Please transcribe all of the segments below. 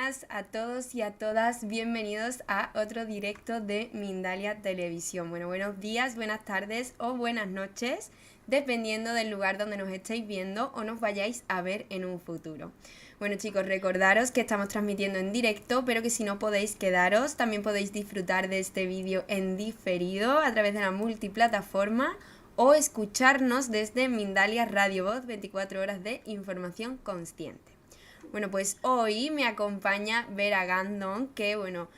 buenas a todos y a todas. Bienvenidos a otro directo de Mindalia Televisión. Bueno, buenos días, buenas tardes o buenas noches, dependiendo del lugar donde nos estéis viendo o nos vayáis a ver en un futuro. Bueno, chicos, recordaros que estamos transmitiendo en directo, pero que si no podéis quedaros, también podéis disfrutar de este vídeo en diferido a través de la multiplataforma o escucharnos desde Mindalia Radio Voz, 24 horas de información consciente. Bueno, pues hoy me acompaña Vera Gandon, que bueno,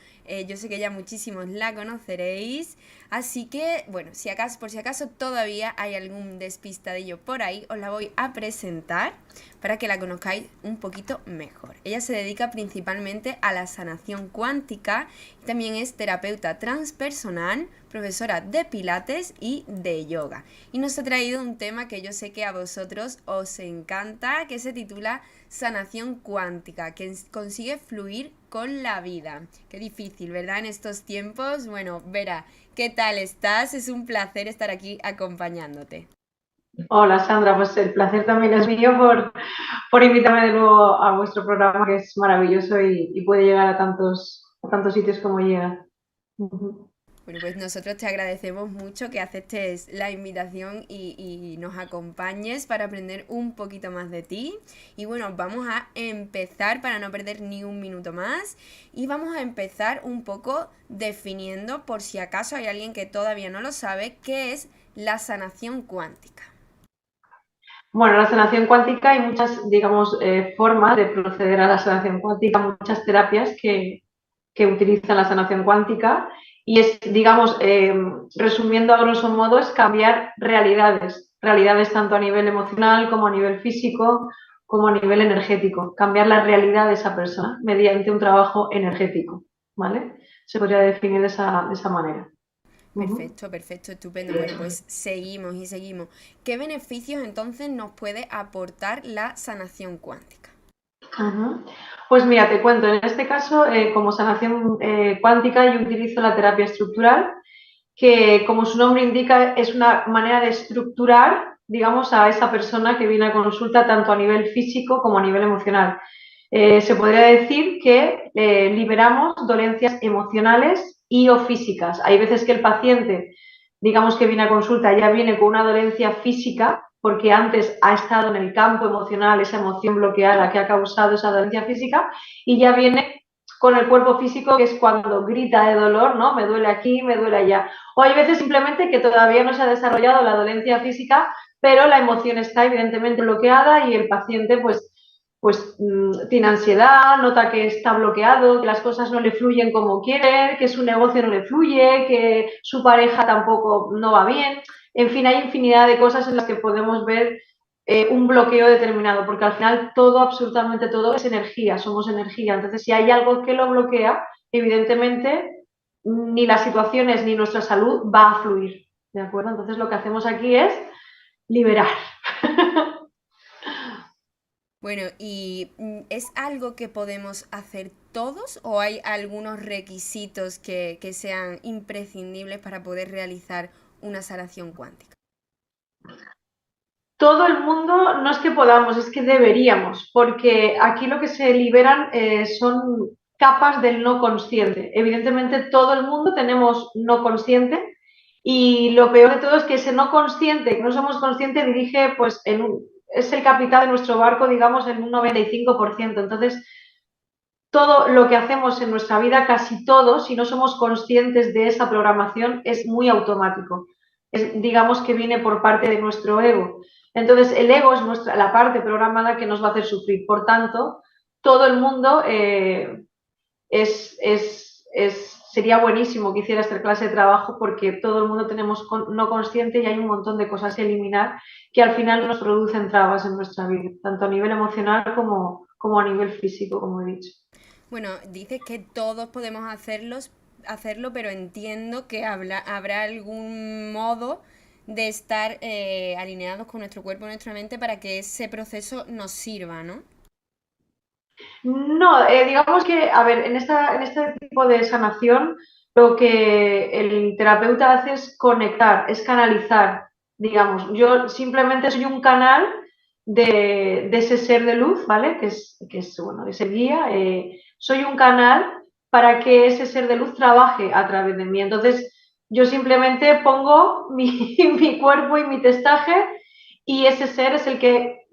yo sé que ya muchísimos la conoceréis, así que bueno, por si acaso todavía hay algún despistadillo por ahí, os la voy a presentar para que la conozcáis un poquito mejor. Ella se dedica principalmente a la sanación cuántica, también es terapeuta transpersonal, profesora de pilates y de yoga. Y nos ha traído un tema que yo sé que a vosotros os encanta, que se titula Sanación cuántica, que consigue fluir con la vida. Qué difícil, ¿verdad? En estos tiempos. Bueno, Vera, ¿qué tal estás? Es un placer estar aquí acompañándote. Hola Sandra, pues el placer también es mío por invitarme de nuevo a vuestro programa que es maravilloso y puede llegar a tantos sitios como llega. Ujú. Bueno, pues nosotros te agradecemos mucho que aceptes la invitación y nos acompañes para aprender un poquito más de ti. Y bueno, vamos a empezar para no perder ni un minuto más. Y vamos a empezar un poco definiendo, por si acaso hay alguien que todavía no lo sabe, qué es la sanación cuántica. Bueno, la sanación cuántica hay muchas, digamos, formas de proceder a la sanación cuántica, muchas terapias que utilizan la sanación cuántica y es, digamos, resumiendo a grosso modo, es cambiar realidades, realidades tanto a nivel emocional como a nivel físico, como a nivel energético, cambiar la realidad de esa persona mediante un trabajo energético, ¿vale? Se podría definir de esa manera. Uh-huh. Perfecto, perfecto, estupendo. Bueno, pues seguimos y seguimos. ¿Qué beneficios entonces nos puede aportar la sanación cuántica? Ujú. Pues mira, te cuento, en este caso, como sanación cuántica, yo utilizo la terapia estructural, que como su nombre indica, es una manera de estructurar, digamos, a esa persona que viene a consulta tanto a nivel físico como a nivel emocional. Se podría decir que liberamos dolencias emocionales y o físicas. Hay veces que el paciente, digamos que viene a consulta, ya viene con una dolencia física porque antes ha estado en el campo emocional, esa emoción bloqueada que ha causado esa dolencia física, y ya viene con el cuerpo físico, que es cuando grita de dolor, ¿no? Me duele aquí, me duele allá. O hay veces simplemente que todavía no se ha desarrollado la dolencia física, pero la emoción está evidentemente bloqueada y el paciente pues tiene ansiedad, nota que está bloqueado, que las cosas no le fluyen como quiere, que su negocio no le fluye, que su pareja tampoco no va bien. En fin, hay infinidad de cosas en las que podemos ver un bloqueo determinado, porque al final todo, absolutamente todo, es energía, somos energía. Entonces, si hay algo que lo bloquea, evidentemente ni las situaciones ni nuestra salud va a fluir. ¿De acuerdo? Entonces, lo que hacemos aquí es liberar. Bueno, ¿y es algo que podemos hacer todos o hay algunos requisitos que sean imprescindibles para poder realizar una sanación cuántica? Todo el mundo, no es que podamos, es que deberíamos, porque aquí lo que se liberan son capas del no consciente. Evidentemente, todo el mundo tenemos no consciente y lo peor de todo es que ese no consciente, que no somos conscientes, dirige, pues, es el capitán de nuestro barco, digamos, en un 95%. Entonces, todo lo que hacemos en nuestra vida, casi todo, si no somos conscientes de esa programación, es muy automático. Digamos que viene por parte de nuestro ego. Entonces, el ego es la parte programada que nos va a hacer sufrir. Por tanto, todo el mundo sería buenísimo que hiciera esta clase de trabajo porque todo el mundo tenemos no consciente y hay un montón de cosas que eliminar que al final nos producen trabas en nuestra vida, tanto a nivel emocional como a nivel físico, como he dicho. Bueno, dices que todos podemos hacerlo, pero entiendo que habrá algún modo de estar alineados con nuestro cuerpo y nuestra mente para que ese proceso nos sirva, ¿no? No, digamos que, a ver, en este tipo de sanación, lo que el terapeuta hace es conectar, es canalizar, digamos. Yo simplemente soy un canal de ese ser de luz, ¿vale? Bueno, ese guía. Soy un canal para que ese ser de luz trabaje a través de mí. Entonces, yo simplemente pongo mi cuerpo y mi testaje y ese ser es el que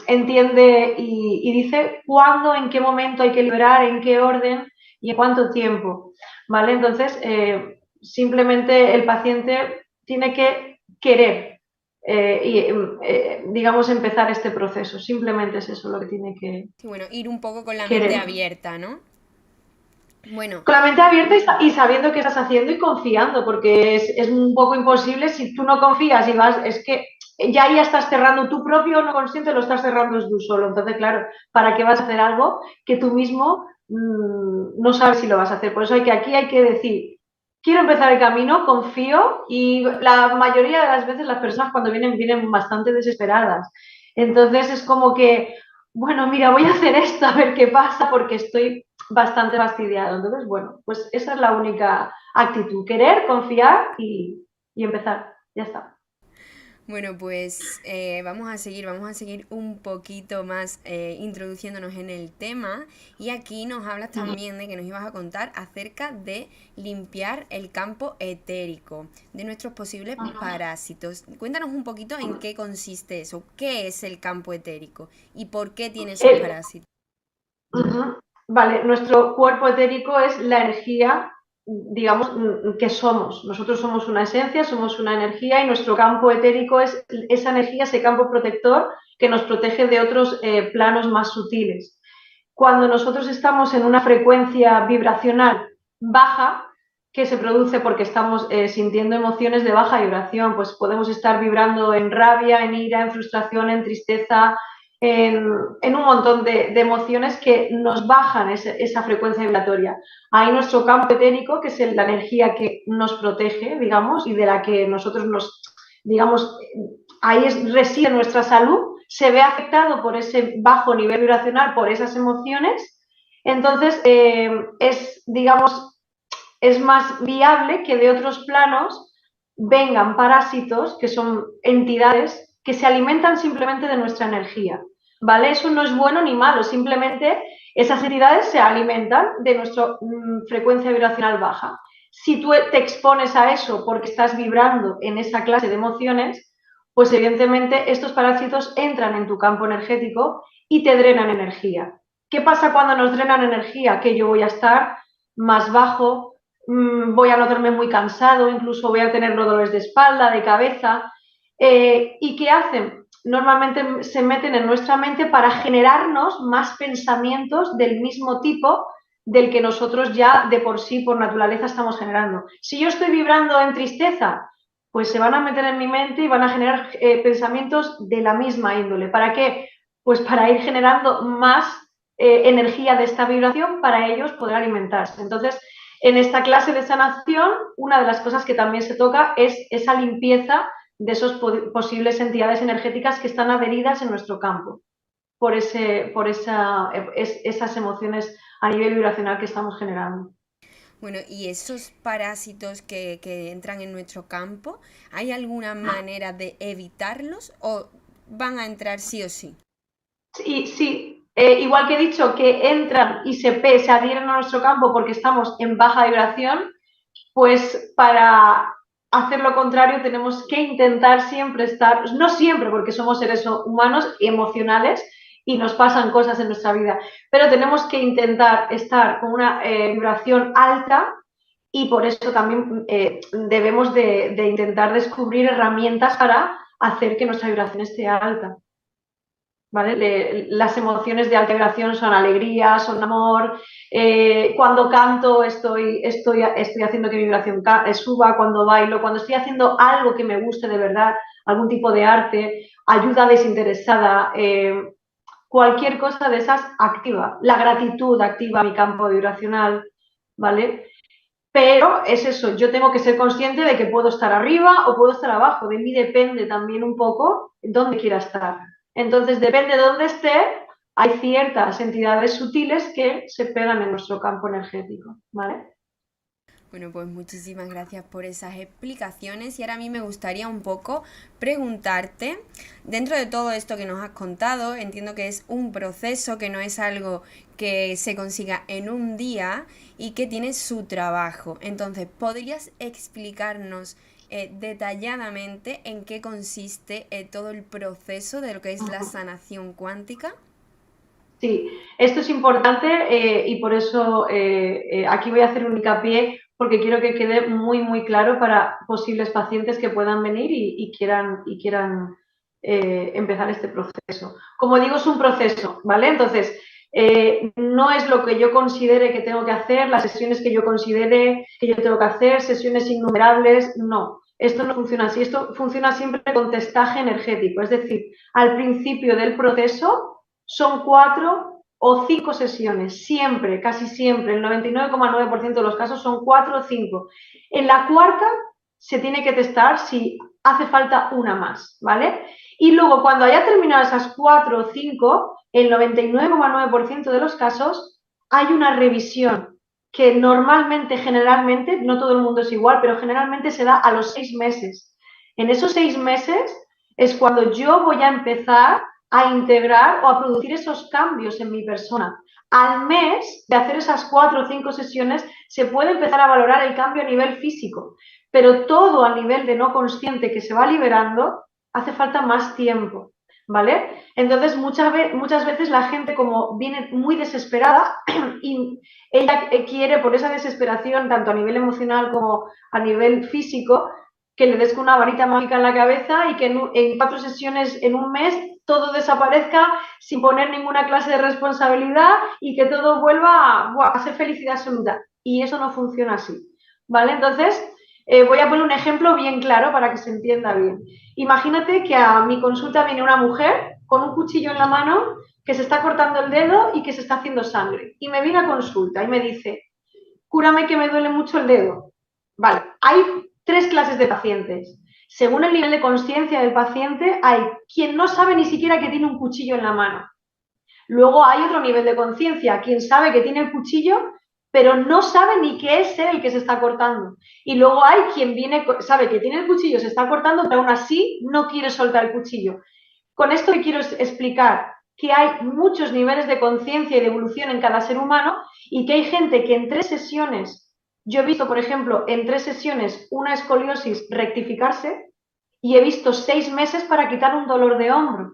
entiende y dice cuándo, en qué momento hay que liberar, en qué orden y en cuánto tiempo, ¿vale? Entonces, simplemente el paciente tiene que querer digamos, empezar este proceso. Simplemente es eso lo que tiene que Sí, bueno, ir un poco con la mente querer. abierta, ¿no? Bueno, Con la mente abierta y sabiendo qué estás haciendo y confiando, porque es un poco imposible si tú no confías y vas, es que ya estás cerrando tu propio no consciente, lo estás cerrando tú solo. Entonces, claro, ¿para qué vas a hacer algo que tú mismo no sabes si lo vas a hacer? Por eso aquí hay que decir, quiero empezar el camino, confío y la mayoría de las veces las personas cuando vienen bastante desesperadas. Entonces es como que, bueno, mira, voy a hacer esto a ver qué pasa porque estoy bastante fastidiado. Entonces, bueno, pues esa es la única actitud, querer, confiar y empezar. Ya está. bueno, pues vamos a seguir un poquito más introduciéndonos en el tema y aquí nos hablas también de que nos ibas a contar acerca de limpiar el campo etérico de nuestros posibles parásitos. Cuéntanos un poquito en qué consiste eso, qué es el campo etérico y por qué tiene esos Eh, parásitos. vale, nuestro cuerpo etérico es la energía, digamos, que somos. Nosotros somos una esencia, somos una energía y nuestro campo etérico es esa energía, ese campo protector que nos protege de otros planos más sutiles. Cuando nosotros estamos en una frecuencia vibracional baja, que se produce porque estamos sintiendo emociones de baja vibración, pues podemos estar vibrando en rabia, en ira, en frustración, en tristeza, en un montón de emociones que nos bajan esa frecuencia vibratoria. Ahí nuestro campo etérico, que es la energía que nos protege, digamos, y de la que nosotros digamos, ahí reside nuestra salud, se ve afectado por ese bajo nivel vibracional, por esas emociones, entonces digamos, es más viable que de otros planos vengan parásitos, que son entidades que se alimentan simplemente de nuestra energía, ¿vale? Eso no es bueno ni malo, simplemente esas entidades se alimentan de nuestra frecuencia vibracional baja. Si tú te expones a eso porque estás vibrando en esa clase de emociones, pues evidentemente estos parásitos entran en tu campo energético y te drenan energía. ¿Qué pasa cuando nos drenan energía? Que yo voy a estar más bajo, voy a notarme muy cansado, incluso voy a tener dolores de espalda, de cabeza. ¿Y qué hacen? Normalmente se meten en nuestra mente para generarnos más pensamientos del mismo tipo del que nosotros ya de por sí, por naturaleza, estamos generando. Si yo estoy vibrando en tristeza, pues se van a meter en mi mente y van a generar pensamientos de la misma índole. ¿Para qué? Pues para ir generando más energía de esta vibración para ellos poder alimentarse. Entonces, en esta clase de sanación, una de las cosas que también se toca es esa limpieza de esas posibles entidades energéticas que están adheridas en nuestro campo por esas emociones a nivel vibracional que estamos generando. Bueno, y esos parásitos que entran en nuestro campo, ¿hay alguna manera de evitarlos o van a entrar sí o sí? Sí, sí. Igual que he dicho que entran y se adhieren a nuestro campo porque estamos en baja vibración, pues para hacer lo contrario tenemos que intentar siempre estar, no siempre porque somos seres humanos y emocionales y nos pasan cosas en nuestra vida, pero tenemos que intentar estar con una vibración alta y por eso también debemos de intentar descubrir herramientas para hacer que nuestra vibración esté alta. ¿Vale? Las emociones de alta vibración son alegría, son amor. Cuando canto estoy haciendo que mi vibración suba, cuando bailo, cuando estoy haciendo algo que me guste de verdad, algún tipo de arte, ayuda desinteresada, cualquier cosa de esas activa. La gratitud activa mi campo vibracional, ¿vale? Pero es eso, yo tengo que ser consciente de que puedo estar arriba o puedo estar abajo. De mí depende también un poco dónde quiera estar. Entonces, depende de dónde esté, hay ciertas entidades sutiles que se pegan en nuestro campo energético, ¿vale? Bueno, pues muchísimas gracias por esas explicaciones y ahora a mí me gustaría un poco preguntarte, dentro de todo esto que nos has contado, entiendo que es un proceso, que no es algo que se consiga en un día y que tiene su trabajo. Entonces, ¿podrías explicarnos detalladamente en qué consiste todo el proceso de lo que es la sanación cuántica? Sí, esto es importante y por eso aquí voy a hacer un hincapié porque quiero que quede muy, muy claro para posibles pacientes que puedan venir y quieran empezar este proceso. Como digo, es un proceso, ¿vale? Entonces, no es lo que yo considere que tengo que hacer, las sesiones que yo considere que yo tengo que hacer, sesiones innumerables, no. Esto no funciona así, esto funciona siempre con testaje energético, es decir, al principio del proceso son 4 o 5 sesiones, siempre, casi siempre, el 99,9% de los casos son 4 o 5. En la cuarta se tiene que testar si hace falta una más, ¿vale? Y luego cuando haya terminado esas 4 o 5, el 99,9% de los casos hay una revisión que normalmente, generalmente, no todo el mundo es igual, pero generalmente se da a los 6 meses. En esos 6 meses es cuando yo voy a empezar a integrar o a producir esos cambios en mi persona. Al mes de hacer esas 4 o 5 sesiones se puede empezar a valorar el cambio a nivel físico, pero todo a nivel de no consciente que se va liberando hace falta más tiempo, ¿vale? Entonces muchas veces la gente como viene muy desesperada y ella quiere por esa desesperación tanto a nivel emocional como a nivel físico que le des con una varita mágica en la cabeza y que en 4 sesiones en un mes todo desaparezca sin poner ninguna clase de responsabilidad y que todo vuelva a ser felicidad absoluta. Y eso no funciona así, ¿vale? Entonces, voy a poner un ejemplo bien claro para que se entienda bien. Imagínate que a mi consulta viene una mujer con un cuchillo en la mano que se está cortando el dedo y que se está haciendo sangre. Y me viene a consulta y me dice, cúrame que me duele mucho el dedo. Vale, hay 3 clases de pacientes. Según el nivel de conciencia del paciente, hay quien no sabe ni siquiera que tiene un cuchillo en la mano. Luego hay otro nivel de conciencia, quien sabe que tiene el cuchillo, pero no sabe ni qué es él el que se está cortando. Y luego hay quien sabe que tiene el cuchillo, se está cortando, pero aún así no quiere soltar el cuchillo. Con esto le quiero explicar que hay muchos niveles de conciencia y de evolución en cada ser humano y que hay gente que en 3 sesiones, yo he visto, por ejemplo, en 3 sesiones una escoliosis rectificarse y he visto 6 meses para quitar un dolor de hombro.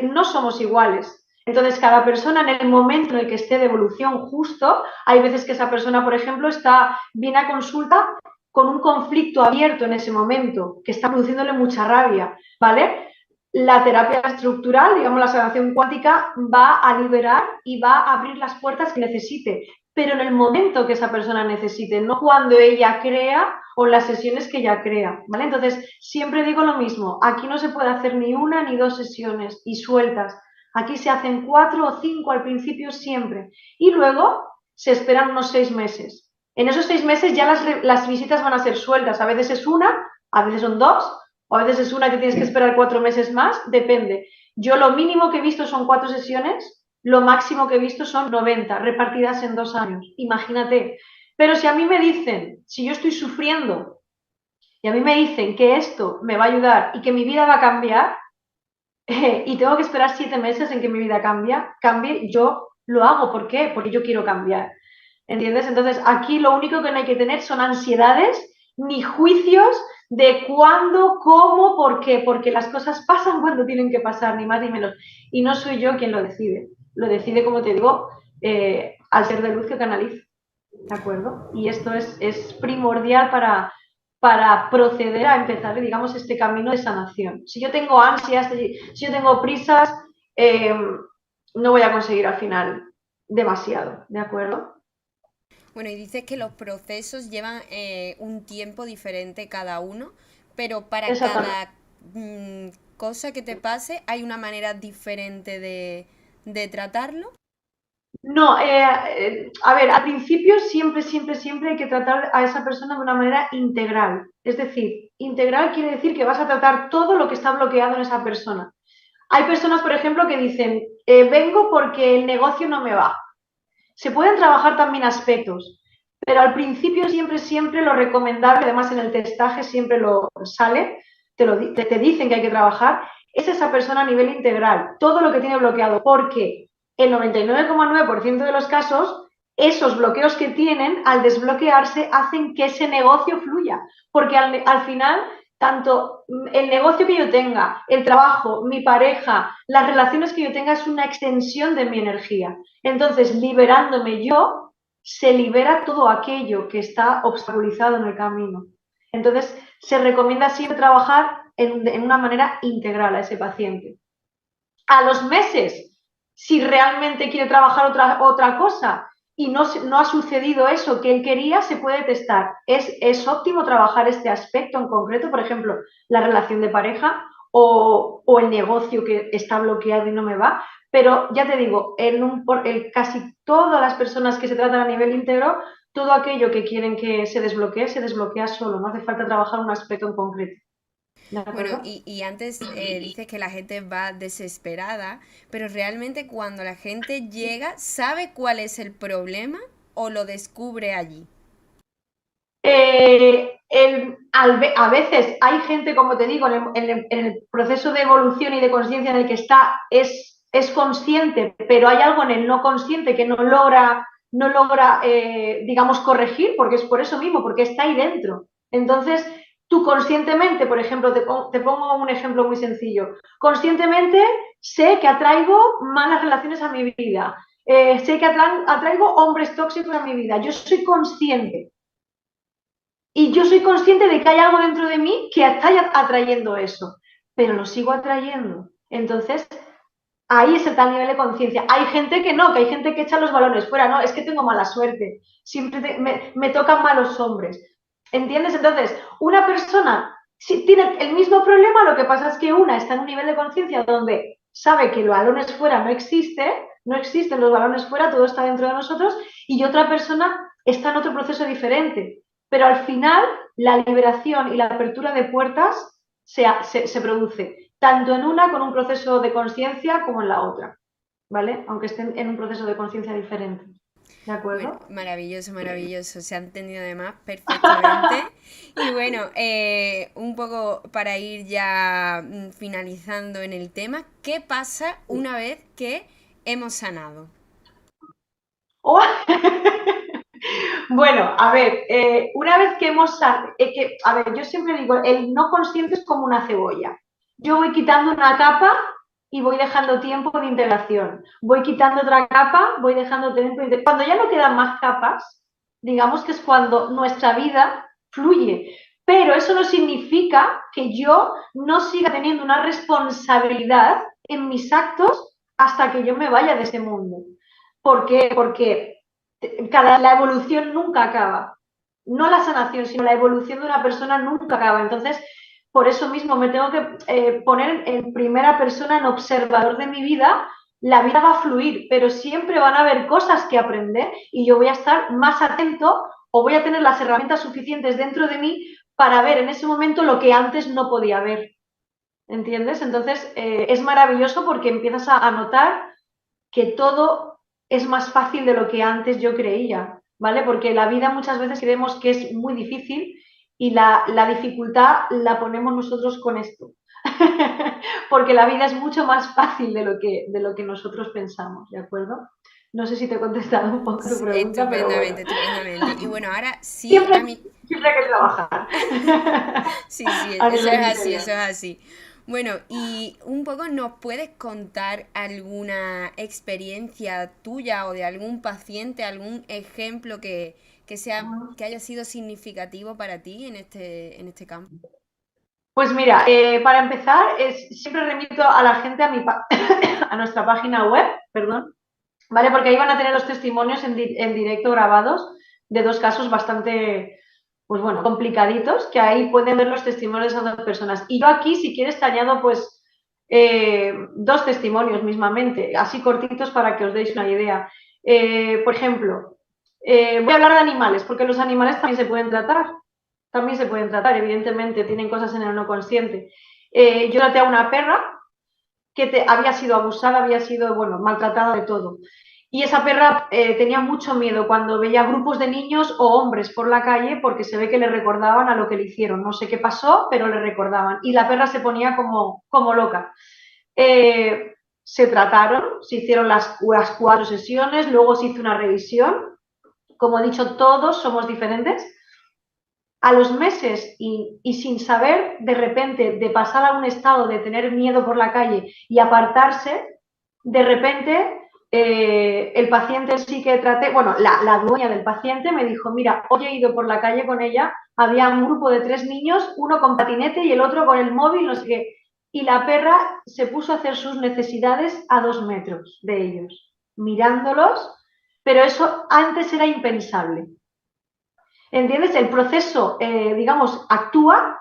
No somos iguales. Entonces, cada persona en el momento en el que esté de evolución justo, hay veces que esa persona, por ejemplo, viene a consulta con un conflicto abierto en ese momento, que está produciéndole mucha rabia, ¿vale? La terapia estructural, digamos la sanación cuántica, va a liberar y va a abrir las puertas que necesite, pero en el momento que esa persona necesite, no cuando ella crea o las sesiones que ella crea, ¿vale? Entonces, siempre digo lo mismo, aquí no se puede hacer ni una ni 2 sesiones y sueltas, aquí se hacen 4 o 5 al principio siempre y luego se esperan unos 6 meses. En esos 6 meses ya las visitas van a ser sueltas, a veces es una, a veces son 2, o a veces es una que tienes que esperar 4 meses más, depende. Yo lo mínimo que he visto son 4 sesiones, lo máximo que he visto son 90, repartidas en 2 años, imagínate. Pero si a mí me dicen, si yo estoy sufriendo y a mí me dicen que esto me va a ayudar y que mi vida va a cambiar, y tengo que esperar 7 meses en que mi vida cambie, yo lo hago. ¿Por qué? Porque yo quiero cambiar. ¿Entiendes? Entonces, aquí lo único que no hay que tener son ansiedades ni juicios de cuándo, cómo, por qué, porque las cosas pasan cuando tienen que pasar, ni más ni menos. Y no soy yo quien lo decide. Lo decide, como te digo, al ser de luz que canaliza. ¿De acuerdo? Y esto es primordial para proceder a empezar, digamos, este camino de sanación. Si yo tengo ansias, si yo tengo prisas, no voy a conseguir al final demasiado, ¿de acuerdo? Bueno, y dices que los procesos llevan un tiempo diferente cada uno, pero para Exactamente. cada cosa que te pase hay una manera diferente de tratarlo. No, a ver, al principio siempre hay que tratar a esa persona de una manera integral. Es decir, integral quiere decir que vas a tratar todo lo que está bloqueado en esa persona. Hay personas, por ejemplo, que dicen, vengo porque el negocio no me va. Se pueden trabajar también aspectos, Pero al principio siempre lo recomendable, además en el testaje siempre lo sale, te dicen que hay que trabajar, es esa persona a nivel integral, todo lo que tiene bloqueado, porque el 99,9% de los casos, esos bloqueos que tienen, al desbloquearse, hacen que ese negocio fluya, porque al final, tanto el negocio que yo tenga, el trabajo, mi pareja, las relaciones que yo tenga, es una extensión de mi energía. Entonces, liberándome yo, se libera todo aquello que está obstaculizado en el camino. Entonces, se recomienda siempre trabajar en una manera integral a ese paciente. A los meses, si realmente quiere trabajar otra cosa y no ha sucedido eso que él quería, se puede testar. Es óptimo trabajar este aspecto en concreto, por ejemplo, la relación de pareja o el negocio que está bloqueado y no me va, pero ya te digo, casi todas las personas que se tratan a nivel íntegro, todo aquello que quieren que se desbloquea solo, no hace falta trabajar un aspecto en concreto. ¿De Bueno, acuerdo? y antes dices que la gente va desesperada, pero realmente cuando la gente llega, ¿sabe cuál es el problema o lo descubre allí? A veces hay gente, como te digo, en el proceso de evolución y de conciencia en el que está, es consciente, pero hay algo en el no consciente que no logra, digamos, corregir, porque es por eso mismo, porque está ahí dentro. Entonces, tú conscientemente, por ejemplo, te pongo un ejemplo muy sencillo, conscientemente sé que atraigo malas relaciones a mi vida, sé que atraigo hombres tóxicos a mi vida, yo soy consciente y yo soy consciente de que hay algo dentro de mí que está atrayendo eso, pero lo sigo atrayendo. Entonces, ahí es el tal nivel de conciencia. Hay gente que no, que hay gente que echa los balones fuera, no, es que tengo mala suerte, siempre me tocan malos hombres. ¿Entiendes? Entonces, una persona si tiene el mismo problema, lo que pasa es que una está en un nivel de conciencia donde sabe que los balones fuera no existen los balones fuera, todo está dentro de nosotros, y otra persona está en otro proceso diferente. Pero al final, la liberación y la apertura de puertas se produce tanto en una con un proceso de conciencia como en la otra, ¿vale? Aunque estén en un proceso de conciencia diferente. ¿De Bueno, acuerdo? maravilloso, maravilloso. Se ha entendido además perfectamente. Y bueno, un poco para ir ya finalizando en el tema, ¿qué pasa una vez que hemos sanado? Oh. Bueno, a ver, una vez que a ver, yo siempre digo, el no consciente es como una cebolla. Yo voy quitando una capa y voy dejando tiempo de integración. Voy quitando otra capa, voy dejando tiempo de integración. Cuando ya no quedan más capas, digamos que es cuando nuestra vida fluye. Pero eso no significa que yo no siga teniendo una responsabilidad en mis actos hasta que yo me vaya de este mundo. ¿Por qué? Porque la evolución nunca acaba. No la sanación, sino la evolución de una persona nunca acaba. Entonces, por eso mismo me tengo que poner en primera persona, en observador de mi vida. La vida va a fluir, pero siempre van a haber cosas que aprender y yo voy a estar más atento o voy a tener las herramientas suficientes dentro de mí para ver en ese momento lo que antes no podía ver. ¿Entiendes? Entonces, es maravilloso porque empiezas a notar que todo es más fácil de lo que antes yo creía, ¿vale? Porque la vida muchas veces creemos que es muy difícil y la dificultad la ponemos nosotros con esto. Porque la vida es mucho más fácil de lo que nosotros pensamos, ¿de acuerdo? No sé si te he contestado un poco tu pregunta, pero bueno. Estupendamente, estupendamente. Y bueno, ahora sí, Siempre, a mí... siempre hay que trabajar Sí, sí, a eso es nivel así, interior. eso es así. Bueno, y un poco nos puedes contar alguna experiencia tuya o de algún paciente, algún ejemplo que haya sido significativo para ti en este campo. Pues mira, para empezar, siempre remito a la gente a nuestra página web, perdón, ¿vale? Porque ahí van a tener los testimonios en directo grabados de dos casos bastante, pues bueno, complicaditos, que ahí pueden ver los testimonios de esas dos personas. Y yo aquí, si quieres, te añado pues dos testimonios mismamente, así cortitos para que os deis una idea. Por ejemplo, voy a hablar de animales, porque los animales también se pueden tratar, evidentemente, tienen cosas en el no consciente. Yo traté a una perra que había sido abusada, había sido, bueno, maltratada de todo. Y esa perra tenía mucho miedo cuando veía grupos de niños o hombres por la calle porque se ve que le recordaban a lo que le hicieron. No sé qué pasó, pero le recordaban. Y la perra se ponía como loca. Eh, Se trataron, se hicieron las 4 sesiones, luego se hizo una revisión. Como he dicho, todos somos diferentes. A los meses y sin saber, de repente, de pasar a un estado de tener miedo por la calle y apartarse, de repente el paciente sí que traté, bueno, la dueña del paciente me dijo, mira, hoy he ido por la calle con ella, había un grupo de 3 niños, uno con patinete y el otro con el móvil, no sé qué, y la perra se puso a hacer sus necesidades a 2 metros de ellos, mirándolos, pero eso antes era impensable. ¿Entiendes? El proceso, digamos, actúa,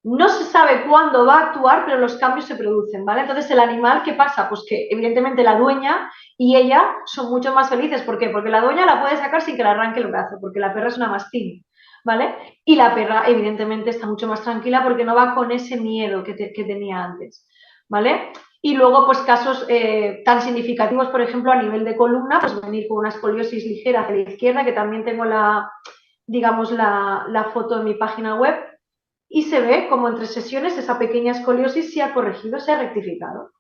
no se sabe cuándo va a actuar, pero los cambios se producen, ¿vale? Entonces, el animal, ¿qué pasa? Pues que evidentemente la dueña y ella son mucho más felices. ¿Por qué? Porque la dueña la puede sacar sin que le arranque el brazo, porque la perra es una mastín, ¿vale? Y la perra, evidentemente, está mucho más tranquila porque no va con ese miedo que tenía antes, ¿vale? Y luego, pues casos tan significativos, por ejemplo, a nivel de columna, pues venir con una escoliosis ligera hacia la izquierda, que también tengo digamos, la foto en mi página web, y se ve como entre sesiones esa pequeña escoliosis se ha corregido, se ha rectificado.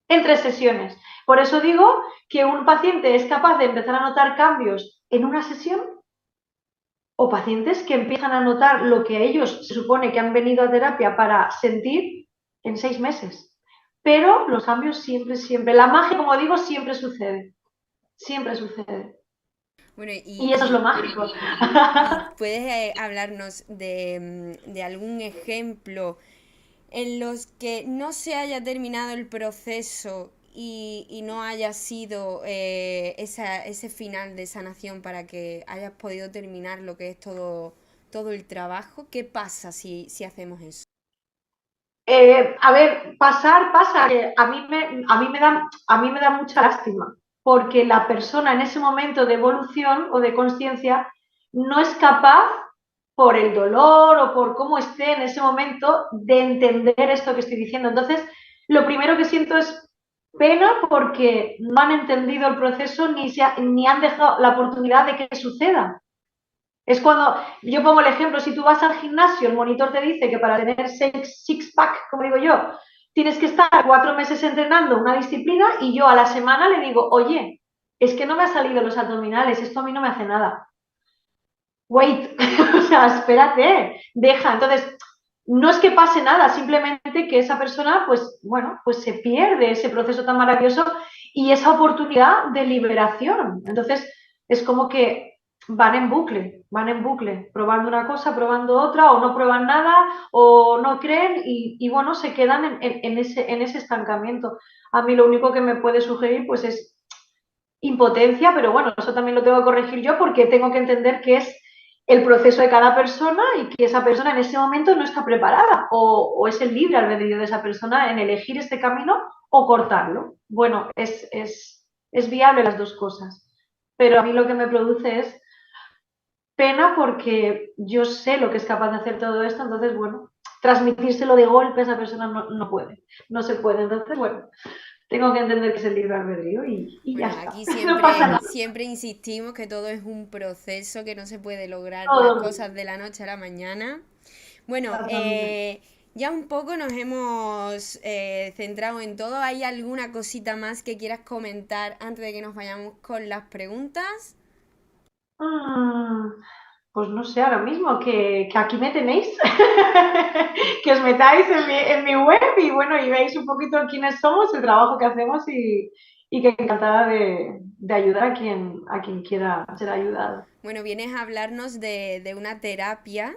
Entre sesiones. Por eso digo que un paciente es capaz de empezar a notar cambios en una sesión o pacientes que empiezan a notar lo que ellos se supone que han venido a terapia para sentir en 6 meses. Pero los cambios siempre, siempre, la magia, como digo, siempre sucede. Siempre sucede. Bueno, Y eso es lo mágico. y puedes hablarnos de algún ejemplo en los que no se haya terminado el proceso y no haya sido ese final de sanación para que hayas podido terminar lo que es todo el trabajo. ¿Qué pasa si hacemos eso? A ver, pasa, que a mí me da mucha lástima, porque la persona en ese momento de evolución o de conciencia no es capaz, por el dolor o por cómo esté en ese momento, de entender esto que estoy diciendo. Entonces, lo primero que siento es pena porque no han entendido el proceso ni han dejado la oportunidad de que suceda. Es cuando yo pongo el ejemplo, si tú vas al gimnasio, el monitor te dice que para tener six-pack, como digo yo, tienes que estar 4 meses entrenando una disciplina y yo a la semana le digo, oye, es que no me han salido los abdominales, esto a mí no me hace nada. Wait, o sea, espérate, deja. Entonces, no es que pase nada, simplemente que esa persona, pues, bueno, pues se pierde ese proceso tan maravilloso y esa oportunidad de liberación. Entonces, es como que van en bucle, probando una cosa, probando otra, o no prueban nada, o no creen, y bueno, se quedan en ese estancamiento. A mí lo único que me puede sugerir, pues, es impotencia, pero bueno, eso también lo tengo que corregir yo porque tengo que entender que es el proceso de cada persona y que esa persona en ese momento no está preparada o es el libre albedrío de esa persona en elegir este camino o cortarlo. Bueno, es viable las dos cosas, pero a mí lo que me produce es pena porque yo sé lo que es capaz de hacer todo esto, entonces, bueno, transmitírselo de golpe a esa persona no puede, no se puede. Entonces, bueno, tengo que entender que es el libre albedrío y ya Bueno, está, aquí no pasa siempre, nada. siempre insistimos que todo es un proceso, que no se puede lograr las Todo, cosas de la noche a la mañana. Bueno, exactamente. ya un poco nos hemos centrado en todo. ¿Hay alguna cosita más que quieras comentar antes de que nos vayamos con las preguntas? Mm, pues no sé, ahora mismo que aquí me tenéis, que os metáis en mi web y bueno, y veis un poquito quiénes somos, el trabajo que hacemos y que encantada de ayudar a quien quiera ser ayudado. Bueno, vienes a hablarnos de una terapia.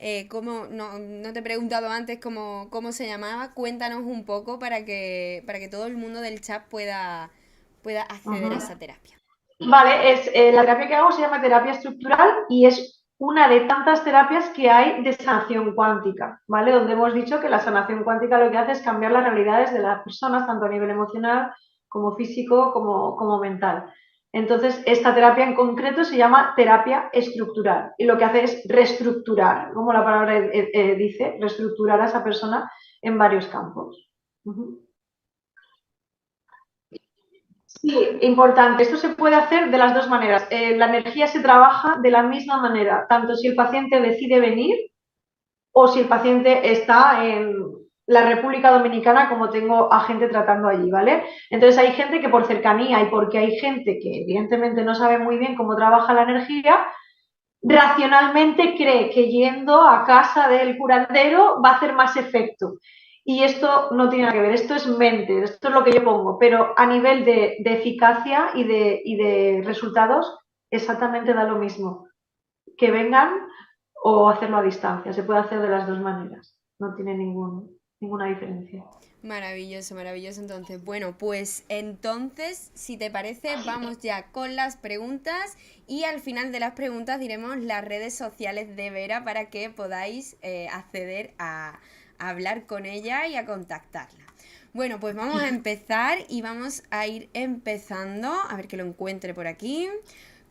No te he preguntado antes cómo se llamaba. Cuéntanos un poco para que todo el mundo del chat pueda acceder a Ujú. esa terapia. Vale, la terapia que hago se llama terapia estructural y es una de tantas terapias que hay de sanación cuántica, ¿vale? Donde hemos dicho que la sanación cuántica lo que hace es cambiar las realidades de las personas, tanto a nivel emocional como físico como mental. Entonces, esta terapia en concreto se llama terapia estructural y lo que hace es reestructurar, como la palabra dice, reestructurar a esa persona en varios campos. Uh -huh. Sí, importante. Esto se puede hacer de las dos maneras. La energía se trabaja de la misma manera, tanto si el paciente decide venir o si el paciente está en la República Dominicana, como tengo a gente tratando allí, ¿vale? Entonces hay gente que por cercanía y porque hay gente que evidentemente no sabe muy bien cómo trabaja la energía, racionalmente cree que yendo a casa del curandero va a hacer más efecto. Y esto no tiene nada que ver, esto es mente, esto es lo que yo pongo, pero a nivel de eficacia y de resultados, exactamente da lo mismo. Que vengan o hacerlo a distancia, se puede hacer de las dos maneras, no tiene ninguna diferencia. Maravilloso, maravilloso. Entonces, bueno, pues entonces, si te parece, vamos ya con las preguntas y al final de las preguntas diremos las redes sociales de Vera para que podáis acceder a hablar con ella y a contactarla. Bueno, pues vamos a empezar y vamos a ir empezando, a ver que lo encuentre por aquí,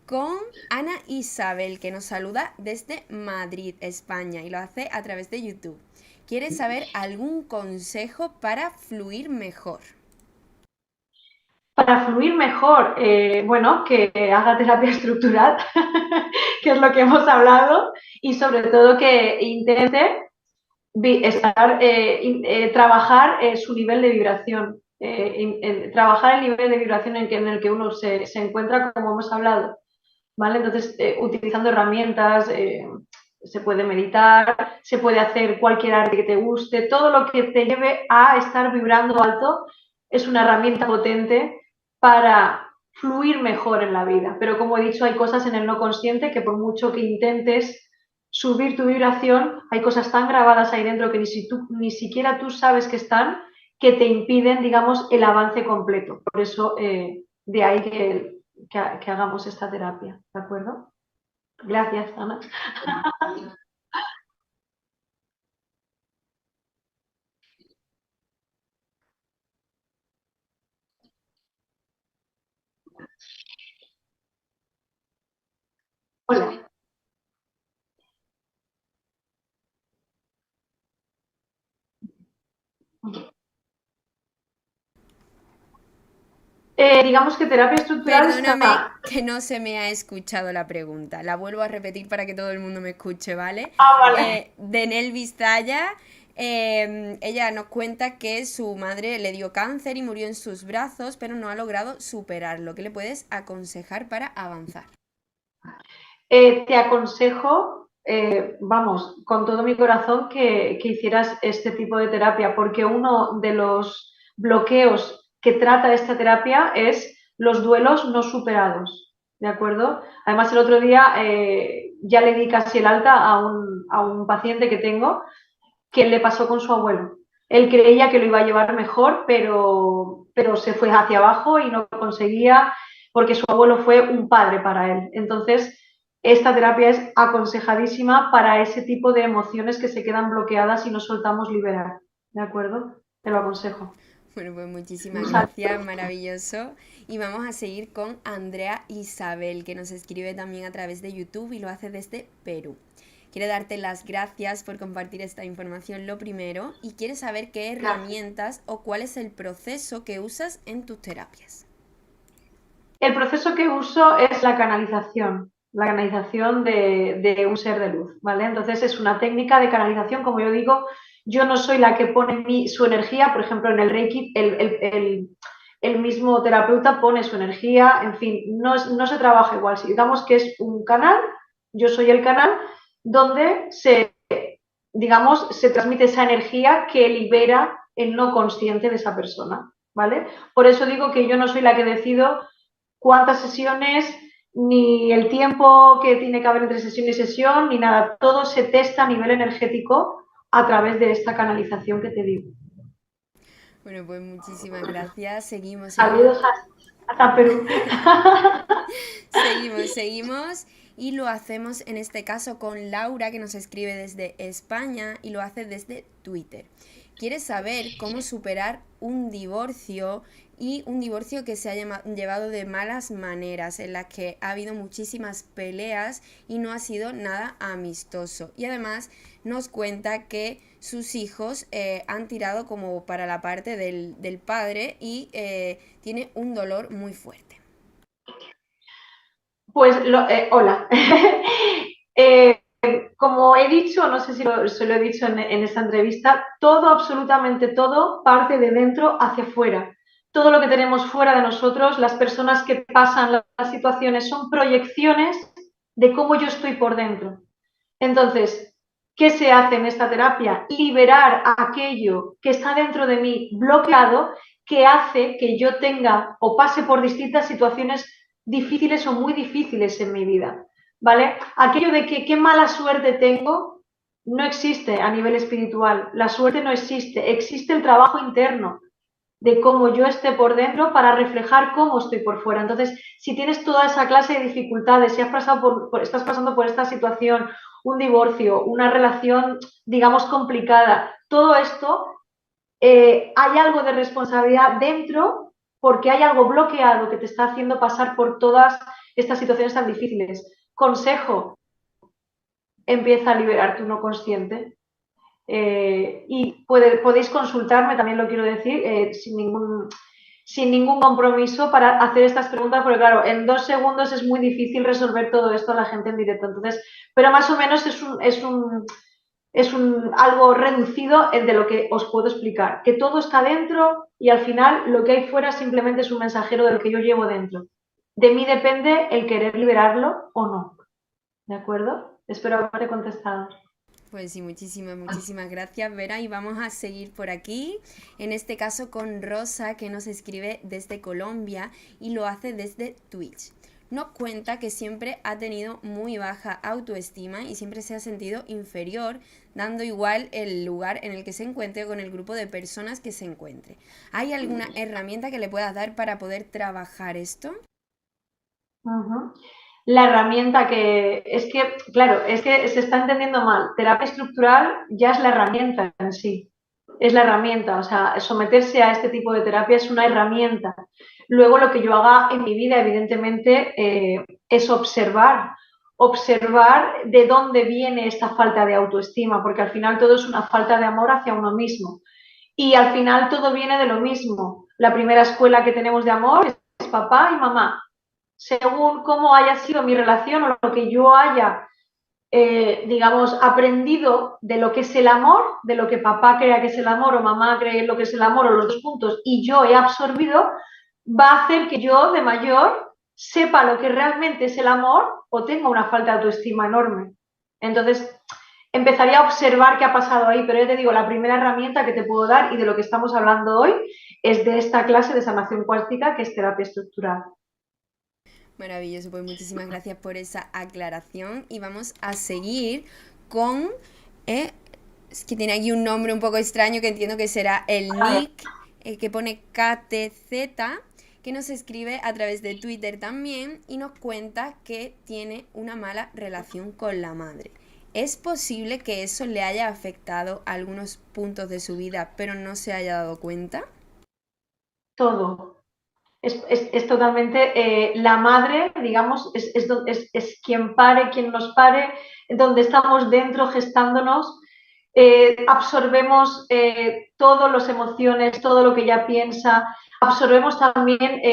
con Ana Isabel, que nos saluda desde Madrid, España, y lo hace a través de YouTube. ¿Quieres saber algún consejo para fluir mejor? Para fluir mejor, bueno, que haga terapia estructural, que es lo que hemos hablado, y sobre todo que intente trabajar su nivel de vibración, trabajar el nivel de vibración en el que uno se encuentra, como hemos hablado, ¿vale? Entonces, utilizando herramientas, se puede meditar, se puede hacer cualquier arte que te guste, todo lo que te lleve a estar vibrando alto es una herramienta potente para fluir mejor en la vida. Pero como he dicho, hay cosas en el no consciente que por mucho que intentes subir tu vibración, hay cosas tan grabadas ahí dentro que ni siquiera tú sabes que están, que te impiden, digamos, el avance completo. Por eso, de ahí que hagamos esta terapia, ¿de acuerdo? Gracias, Ana. Hola. Digamos que terapia estructural está... Perdóname que no se me ha escuchado la pregunta. La vuelvo a repetir para que todo el mundo me escuche, ¿vale? Vale. Denel Vistalla, ella nos cuenta que su madre le dio cáncer y murió en sus brazos, pero no ha logrado superarlo. ¿Qué le puedes aconsejar para avanzar? Te aconsejo, vamos, con todo mi corazón, que hicieras este tipo de terapia, porque uno de los bloqueos que trata esta terapia es los duelos no superados, ¿de acuerdo? Además, el otro día ya le di casi el alta a un paciente que tengo que le pasó con su abuelo. Él creía que lo iba a llevar mejor, pero se fue hacia abajo y no conseguía, porque su abuelo fue un padre para él. Entonces, esta terapia es aconsejadísima para ese tipo de emociones que se quedan bloqueadas y no soltamos liberar. ¿De acuerdo? Te lo aconsejo. Bueno, pues muchísimas Un saludo. gracias, maravilloso. Y vamos a seguir con Andrea Isabel, que nos escribe también a través de YouTube y lo hace desde Perú. Quiere darte las gracias por compartir esta información lo primero y quiere saber qué Gracias. herramientas o cuál es el proceso que usas en tus terapias. El proceso que uso es la canalización de un ser de luz, ¿vale? Entonces es una técnica de canalización, como yo digo, yo no soy la que pone su energía, por ejemplo, en el Reiki, el mismo terapeuta pone su energía, en fin, no se trabaja igual. Si digamos que es un canal, yo soy el canal donde digamos, se transmite esa energía que libera el no consciente de esa persona, ¿vale? Por eso digo que yo no soy la que decido cuántas sesiones, ni el tiempo que tiene que haber entre sesión y sesión, ni nada. Todo se testa a nivel energético a través de esta canalización que te digo. Bueno, pues muchísimas gracias. Seguimos, seguimos. Saludos hasta Perú. Seguimos y lo hacemos en este caso con Laura que nos escribe desde España y lo hace desde Twitter. Quiere saber cómo superar un divorcio y un divorcio que se ha llevado de malas maneras, en las que ha habido muchísimas peleas y no ha sido nada amistoso. Y además nos cuenta que sus hijos han tirado como para la parte del padre y tiene un dolor muy fuerte. Pues, hola. Eh, Como he dicho, no sé si se lo he dicho en esta entrevista, todo, absolutamente todo, parte de dentro hacia fuera. Todo lo que tenemos fuera de nosotros, las personas que pasan las situaciones, son proyecciones de cómo yo estoy por dentro. Entonces, ¿qué se hace en esta terapia? Liberar aquello que está dentro de mí bloqueado, que hace que yo tenga o pase por distintas situaciones difíciles o muy difíciles en mi vida. ¿Vale? Aquello de que qué mala suerte tengo no existe a nivel espiritual. La suerte no existe. Existe el trabajo interno de cómo yo esté por dentro para reflejar cómo estoy por fuera. Entonces, si tienes toda esa clase de dificultades, si has pasado estás pasando por esta situación, un divorcio, una relación, digamos, complicada, todo esto, hay algo de responsabilidad dentro porque hay algo bloqueado que te está haciendo pasar por todas estas situaciones tan difíciles. Consejo, empieza a liberar tu no consciente. Y podéis consultarme, también lo quiero decir, sin ningún compromiso para hacer estas preguntas, porque claro, en 2 segundos es muy difícil resolver todo esto a la gente en directo. Entonces, pero más o menos es algo reducido de lo que os puedo explicar, que todo está dentro y al final lo que hay fuera simplemente es un mensajero de lo que yo llevo dentro. De mí depende el querer liberarlo o no. ¿De acuerdo? Espero haberte contestado. Pues sí, muchísimas gracias, Vera. Y vamos a seguir por aquí, en este caso con Rosa, que nos escribe desde Colombia y lo hace desde Twitch. Nos cuenta que siempre ha tenido muy baja autoestima y siempre se ha sentido inferior, dando igual el lugar en el que se encuentre o con el grupo de personas que se encuentre. ¿Hay alguna herramienta que le puedas dar para poder trabajar esto? Uh-huh. La herramienta que es que, claro, es que se está entendiendo mal. Terapia estructural ya es la herramienta en sí. Es la herramienta, o sea, someterse a este tipo de terapia es una herramienta. Luego lo que yo haga en mi vida, evidentemente, es observar de dónde viene esta falta de autoestima, porque al final todo es una falta de amor hacia uno mismo. Y al final todo viene de lo mismo. La primera escuela que tenemos de amor es papá y mamá. Según cómo haya sido mi relación o lo que yo haya, digamos, aprendido de lo que es el amor, de lo que papá crea que es el amor o mamá cree lo que es el amor o los dos puntos, y yo he absorbido, va a hacer que yo de mayor sepa lo que realmente es el amor o tenga una falta de autoestima enorme. Entonces, empezaría a observar qué ha pasado ahí, pero ya te digo, la primera herramienta que te puedo dar y de lo que estamos hablando hoy es de esta clase de sanación cuántica que es terapia estructural. Maravilloso, pues muchísimas gracias por esa aclaración y vamos a seguir con... es que tiene aquí un nombre un poco extraño que entiendo que será el nick, que pone KTZ, que nos escribe a través de Twitter también y nos cuenta que tiene una mala relación con la madre. ¿Es posible que eso le haya afectado a algunos puntos de su vida, pero no se haya dado cuenta? Todo. Es totalmente la madre, digamos, es quien pare, quien nos pare, donde estamos dentro gestándonos, absorbemos todas las emociones, todo lo que ella piensa, absorbemos también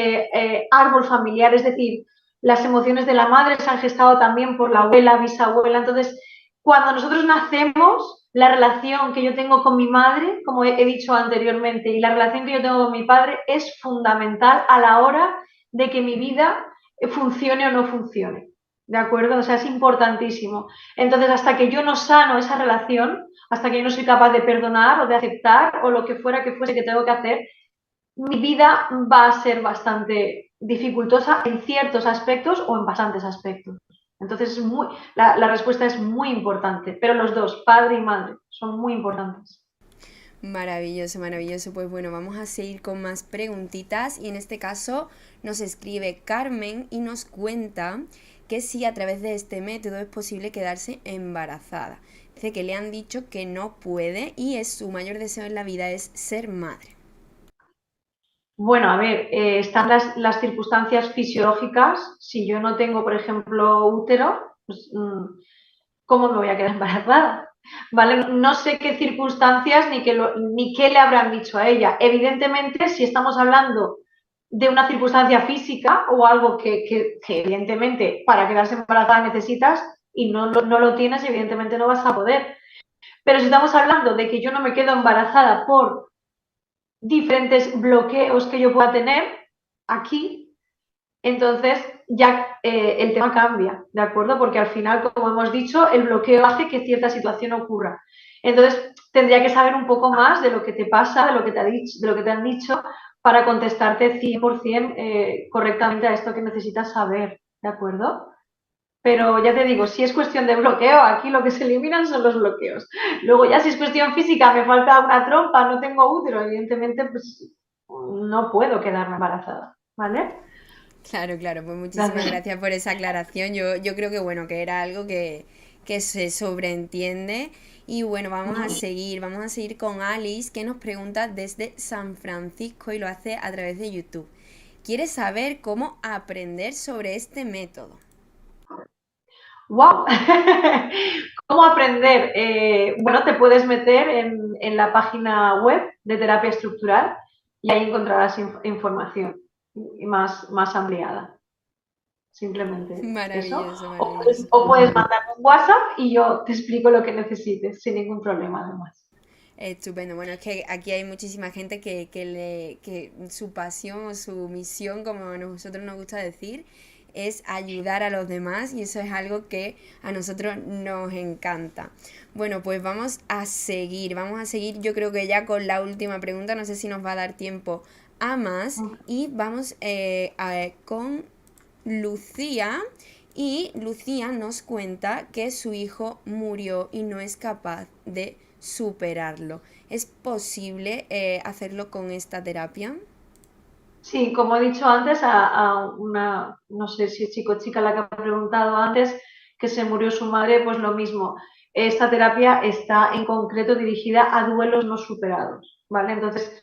árbol familiar, es decir, las emociones de la madre se han gestado también por la abuela, bisabuela, entonces cuando nosotros nacemos, la relación que yo tengo con mi madre, como he dicho anteriormente, y la relación que yo tengo con mi padre es fundamental a la hora de que mi vida funcione o no funcione. ¿De acuerdo? O sea, es importantísimo. Entonces, hasta que yo no sano esa relación, hasta que yo no soy capaz de perdonar o de aceptar o lo que fuera que fuese que tengo que hacer, mi vida va a ser bastante dificultosa en ciertos aspectos o en bastantes aspectos. Entonces, la respuesta es muy importante, pero los dos, padre y madre, son muy importantes. Maravilloso, maravilloso. Pues bueno, vamos a seguir con más preguntitas y en este caso nos escribe Carmen y nos cuenta que si a través de este método es posible quedarse embarazada. Dice que le han dicho que no puede y es su mayor deseo en la vida es ser madre. Bueno, a ver, están las circunstancias fisiológicas. Si yo no tengo, por ejemplo, útero, pues, ¿cómo me voy a quedar embarazada? ¿vale? No sé qué circunstancias ni qué le habrán dicho a ella. Evidentemente, si estamos hablando de una circunstancia física o algo que evidentemente para quedarse embarazada necesitas y no lo tienes, evidentemente no vas a poder. Pero si estamos hablando de que yo no me quedo embarazada por diferentes bloqueos que yo pueda tener aquí, entonces ya el tema cambia, ¿de acuerdo? Porque al final, como hemos dicho, el bloqueo hace que cierta situación ocurra. Entonces, tendría que saber un poco más de lo que te pasa, de lo que te, de lo que te han dicho, para contestarte 100% correctamente a esto que necesitas saber, ¿de acuerdo? Pero ya te digo, si es cuestión de bloqueo, aquí lo que se eliminan son los bloqueos. Luego ya si es cuestión física, me falta una trompa, no tengo útero, evidentemente pues no puedo quedarme embarazada, ¿vale? Claro, claro, pues muchísimas Gracias. gracias por esa aclaración. Yo creo que bueno, que era algo que se sobreentiende. Y bueno, vamos a seguir con Alice, que nos pregunta desde San Francisco y lo hace a través de YouTube. Quiere saber cómo aprender sobre este método. ¡Wow! ¿Cómo aprender? Bueno, te puedes meter en la página web de terapia estructural y ahí encontrarás información más ampliada. Simplemente eso. Maravilloso, maravilloso. O puedes mandarme un WhatsApp y yo te explico lo que necesites sin ningún problema, además. Estupendo. Bueno, es que aquí hay muchísima gente que su pasión o su misión, como a nosotros nos gusta decir, es ayudar a los demás y eso es algo que a nosotros nos encanta. Bueno, pues vamos a seguir yo creo que ya con la última pregunta, no sé si nos va a dar tiempo a más y vamos con Lucía y Lucía nos cuenta que su hijo murió y no es capaz de superarlo. ¿Es posible hacerlo con esta terapia? Sí, como he dicho antes, a una, no sé si es chico o chica la que ha preguntado antes, que se murió su madre, pues lo mismo. Esta terapia está en concreto dirigida a duelos no superados, ¿vale? Entonces,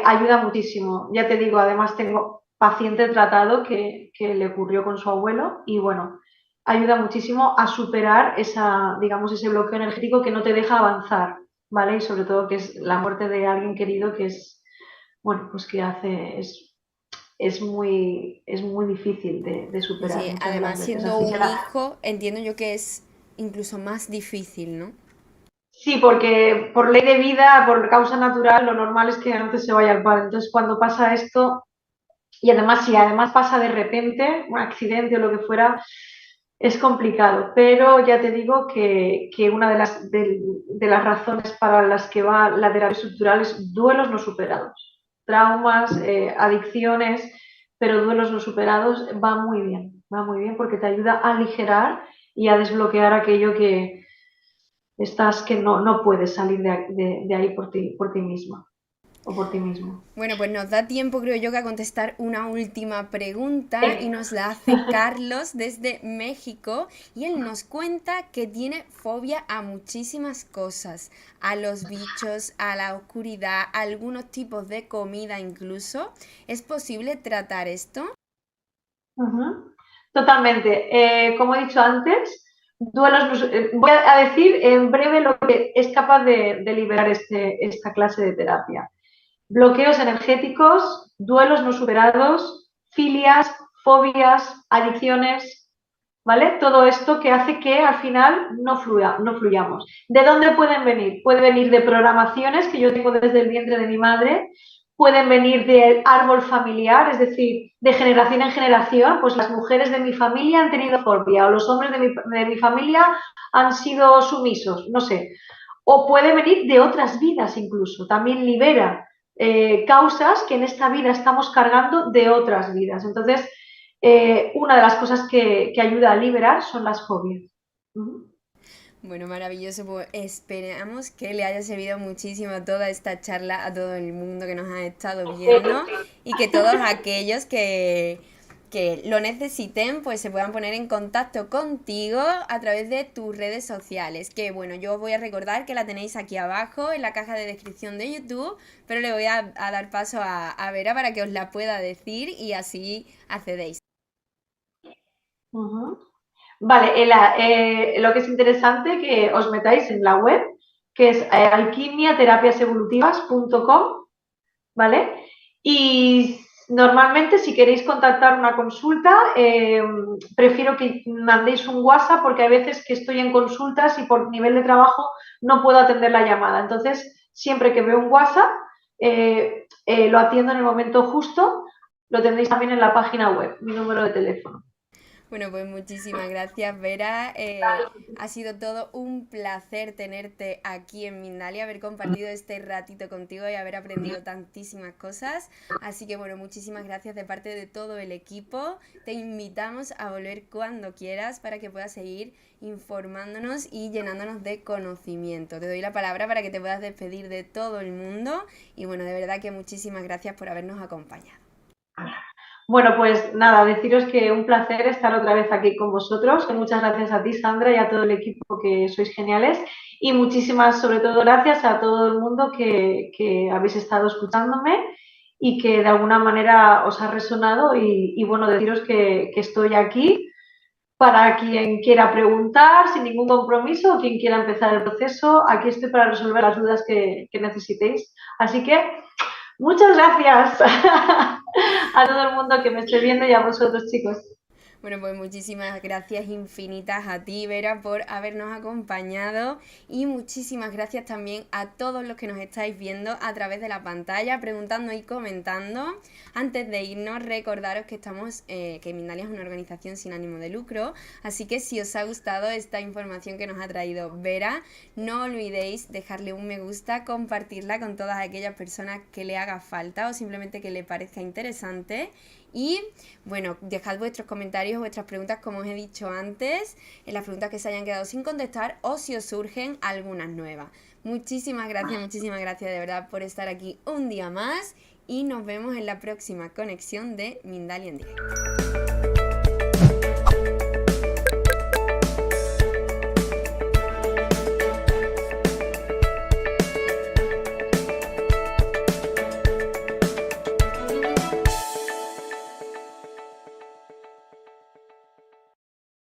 ayuda muchísimo. Ya te digo, además tengo paciente tratado que le ocurrió con su abuelo y bueno, ayuda muchísimo a superar esa, digamos, ese bloqueo energético que no te deja avanzar, ¿vale? Y sobre todo que es la muerte de alguien querido que es bueno, pues que hace, es muy difícil de Sí, superar sí, muchas de las además veces. siendo Así que un hijo, entiendo yo que es incluso más difícil, ¿no? sí, porque por ley de vida, por causa natural, lo normal es que antes se vaya al padre. Entonces, cuando pasa esto, y además, si además pasa de repente, un accidente o lo que fuera, es complicado. Pero ya te digo que una de las razones para las que va la terapia estructural es duelos no superados. Traumas, adicciones, pero duelos no superados va muy bien porque te ayuda a aligerar y a desbloquear aquello que estás que no puedes salir de ahí por ti misma o por ti mismo. Bueno, pues nos da tiempo, creo yo, que a contestar una última pregunta y Eh, nos la hace Carlos desde México y él nos cuenta que tiene fobia a muchísimas cosas, a los bichos, a la oscuridad, a algunos tipos de comida incluso. ¿Es posible tratar esto? Ujú. Totalmente. Como he dicho antes, voy a decir en breve lo que es capaz de liberar esta clase de terapia. Bloqueos energéticos, duelos no superados, filias, fobias, adicciones, ¿vale? Todo esto que hace que al final no fluyamos. ¿De dónde pueden venir? Puede venir de programaciones que yo tengo desde el vientre de mi madre, pueden venir del árbol familiar, es decir, de generación en generación, pues las mujeres de mi familia han tenido fobia o los hombres de mi familia han sido sumisos, no sé. O puede venir de otras vidas incluso, también libera causas que en esta vida estamos cargando de otras vidas. Entonces, una de las cosas que ayuda a liberar son las fobias. Uh -huh. Bueno, maravilloso. Pues esperamos que le haya servido muchísimo toda esta charla a todo el mundo que nos ha estado viendo y que todos aquellos que lo necesiten pues se puedan poner en contacto contigo a través de tus redes sociales. Que bueno, yo os voy a recordar que la tenéis aquí abajo en la caja de descripción de YouTube, pero le voy a dar paso a Vera para que os la pueda decir y así accedéis. Uh -huh. Vale, lo que es interesante que os metáis en la web, que es alquimiaterapiasevolutivas.com, ¿vale? Y normalmente si queréis contactar una consulta, prefiero que mandéis un WhatsApp porque hay veces que estoy en consultas y por nivel de trabajo no puedo atender la llamada. Entonces, siempre que veo un WhatsApp, lo atiendo en el momento justo. Lo tendréis también en la página web, mi número de teléfono. Bueno, pues muchísimas gracias, Vera. Ha sido todo un placer tenerte aquí en Mindalia, haber compartido este ratito contigo y haber aprendido tantísimas cosas. Así que bueno, muchísimas gracias de parte de todo el equipo. Te invitamos a volver cuando quieras para que puedas seguir informándonos y llenándonos de conocimiento. Te doy la palabra para que te puedas despedir de todo el mundo y bueno, de verdad que muchísimas gracias por habernos acompañado. Bueno, pues nada, deciros que un placer estar otra vez aquí con vosotros. Que muchas gracias a ti, Sandra, y a todo el equipo, que sois geniales. Y muchísimas, sobre todo, gracias a todo el mundo que habéis estado escuchándome y que de alguna manera os ha resonado. Y bueno, deciros que estoy aquí para quien quiera preguntar sin ningún compromiso o quien quiera empezar el proceso. Aquí estoy para resolver las dudas que necesitéis. Así que muchas gracias a todo el mundo que me esté viendo y a vosotros, chicos. Bueno, pues muchísimas gracias infinitas a ti, Vera, por habernos acompañado y muchísimas gracias también a todos los que nos estáis viendo a través de la pantalla, preguntando y comentando. Antes de irnos, recordaros que que Mindalia es una organización sin ánimo de lucro, así que si os ha gustado esta información que nos ha traído Vera, no olvidéis dejarle un me gusta, compartirla con todas aquellas personas que le haga falta o simplemente que le parezca interesante. Y bueno, dejad vuestros comentarios, vuestras preguntas, como os he dicho antes, en las preguntas que se hayan quedado sin contestar o si os surgen algunas nuevas. Muchísimas gracias de verdad por estar aquí un día más y nos vemos en la próxima conexión de Mindalia en directo.